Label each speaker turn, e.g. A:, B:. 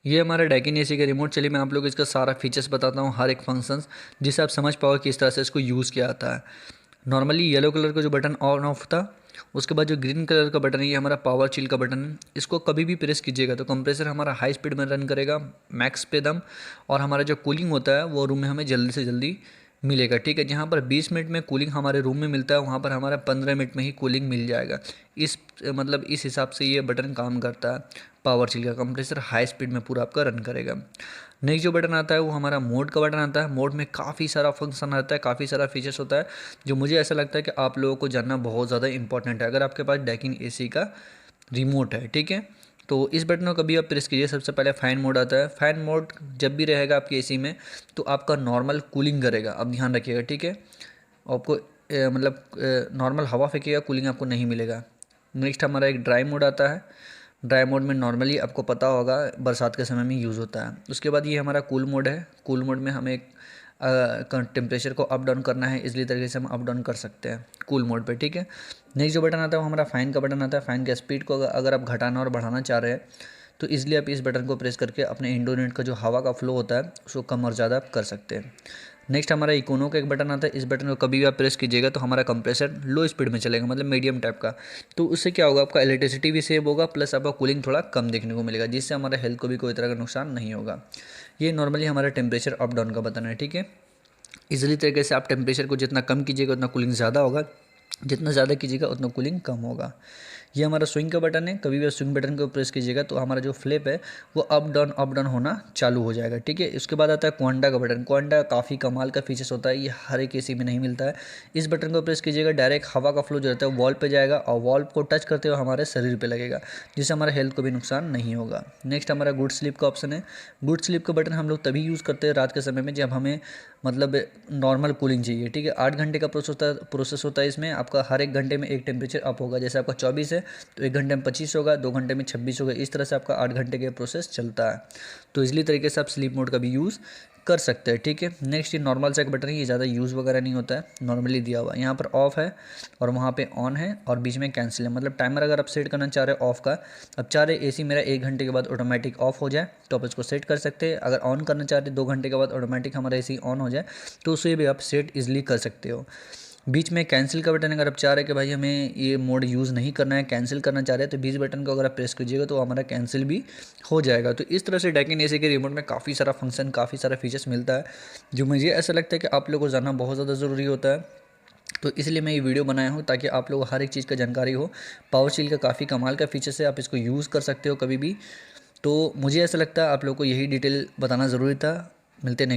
A: ये हमारा डैकिन एसी का रिमोट। चलिए मैं आप लोग को इसका सारा फीचर्स बताता हूँ, हर एक फंक्शंस, जिससे आप समझ पाओगे किस तरह से इसको यूज़ किया आता है। नॉर्मली येलो कलर का जो बटन ऑन ऑफ था, उसके बाद जो ग्रीन कलर का बटन है ये हमारा पावर चिल का बटन है। इसको कभी भी प्रेस कीजिएगा तो कंप्रेसर हमारा हाई स्पीड में रन करेगा, मैक्स पे दम, और हमारा जो कूलिंग होता है वो रूम में हमें जल्दी से जल्दी मिलेगा। ठीक है, जहाँ पर 20 मिनट में कूलिंग हमारे रूम में मिलता है, वहाँ पर हमारा 15 मिनट में ही कूलिंग मिल जाएगा। इस मतलब इस हिसाब से ये बटन काम करता है। पावर चिल का कंप्रेसर हाई स्पीड में पूरा आपका रन करेगा। नेक्स्ट जो बटन आता है वो हमारा मोड का बटन आता है। मोड में काफ़ी सारा फंक्शन आता है, काफ़ी सारा फीचर्स होता है, जो मुझे ऐसा लगता है कि आप लोगों को जानना बहुत ज़्यादा इंपॉर्टेंट है अगर आपके पास डैकिन एसी का रिमोट है। ठीक है, तो इस बटन को कभी आप प्रेस कीजिए। सबसे पहले फ़ैन मोड आता है। फ़ैन मोड जब भी रहेगा आपके एसी में तो आपका नॉर्मल कूलिंग करेगा, आप ध्यान रखिएगा। ठीक है, आपको मतलब नॉर्मल हवा फेंकेगा, कूलिंग आपको नहीं मिलेगा। नेक्स्ट हमारा एक ड्राई मोड आता है। ड्राई मोड में नॉर्मली आपको पता होगा बरसात के समय में यूज़ होता है। उसके बाद ये हमारा कूल मोड है। कूल मोड में हमें टेम्परेचर को अप डाउन करना है, इसलिए तरीके से हम अप डाउन कर सकते हैं कूल मोड पे। ठीक है, नेक्स्ट जो बटन आता है वो हमारा फ़ैन का बटन आता है। फ़ैन के स्पीड को अगर आप घटाना और बढ़ाना चाह रहे हैं तो इसलिए आप इस बटन को प्रेस करके अपने इंडोर यूनिट का जो हवा का फ्लो होता है उसको कम और ज़्यादा कर सकते हैं। नेक्स्ट हमारा इकोनो का एक बटन आता है। इस बटन को कभी भी आप प्रेस कीजिएगा तो हमारा कंप्रेसर लो स्पीड में चलेगा, मतलब मीडियम टाइप का। तो उससे क्या होगा, आपका इलेक्ट्रिसिटी भी सेव होगा, प्लस आपका कूलिंग थोड़ा कम देखने को मिलेगा, जिससे हमारे हेल्थ को भी कोई तरह का नुकसान नहीं होगा। ये नॉर्मली हमारा टेम्परेचर अप डाउन का बटन है। ठीक है, इजीली तरीके से आप टेम्परेचर को जितना कम कीजिएगा उतना कूलिंग ज़्यादा होगा, जितना ज़्यादा कीजिएगा उतना कूलिंग कम होगा। ये हमारा स्विंग का बटन है। कभी भी स्विंग बटन को प्रेस कीजिएगा तो हमारा जो फ्लिप है वो अप डाउन होना चालू हो जाएगा। ठीक है, उसके बाद आता है क्वांडा का बटन। क्वांडा काफ़ी कमाल का फीचर्स होता है, ये हर एक एसी में नहीं मिलता है। इस बटन को प्रेस कीजिएगा, डायरेक्ट हवा का फ्लो जो रहता है वो वॉल पे जाएगा और वॉल को टच करते हुए हमारे शरीर पे लगेगा, जिससे हमारे हेल्थ को भी नुकसान नहीं होगा। नेक्स्ट हमारा गुड स्लीप का ऑप्शन है। गुड स्लीप का बटन हम लोग तभी यूज़ करते हैं रात के समय में जब हमें मतलब नॉर्मल कूलिंग चाहिए। ठीक है, 8 घंटे का प्रोसेस होता है इसमें। आपका हर एक घंटे में एक टेम्परेचर अप होगा। जैसे आपका 24 है तो 1 घंटे में 25 होगा, 2 घंटे में 26 होगा। इस तरह से आपका 8 घंटे का प्रोसेस चलता है। तो इजली तरीके से आप स्लीप मोड का भी यूज़ कर सकते हैं। ठीक है, नेक्स्ट ये नॉर्मल सा एक बटन है, ये ज़्यादा यूज़ वगैरह नहीं होता है, नॉर्मली दिया हुआ है। यहाँ पर ऑफ है और वहाँ पे ऑन है और बीच में कैंसिल है। मतलब टाइमर अगर आप सेट करना चाह रहे हो ऑफ का, अब चाह रहे एसी मेरा 1 घंटे के बाद ऑटोमेटिक ऑफ हो जाए तो आप इसको सेट कर सकते हैं। अगर ऑन करना चाहते 2 घंटे के बाद ऑटोमेटिक हमारा एसी ऑन हो जाए तो उसे भी आप सेट इजीली कर सकते हो। बीच में कैंसिल का बटन, अगर आप चाह रहे हैं कि भाई हमें ये मोड यूज़ नहीं करना है, कैंसिल करना चाह रहे हैं, तो बीच बटन को अगर आप प्रेस कीजिएगा तो हमारा कैंसिल भी हो जाएगा। तो इस तरह से डैकिन एसी के रिमोट में काफ़ी सारा फंक्शन, काफ़ी सारा फीचर्स मिलता है, जो मुझे ऐसा लगता है कि आप लोगों को जानना बहुत ज़्यादा ज़रूरी होता है। तो इसलिए मैं ये वीडियो बनाया हूँ ताकि आप लोगों को हर एक चीज़ का जानकारी हो। पावर शील का काफ़ी कमाल का फीचर्स है, आप इसको यूज़ कर सकते हो कभी भी। तो मुझे ऐसा लगता है आप लोगों को यही डिटेल बताना ज़रूरी था। मिलते हैं नेक्स्ट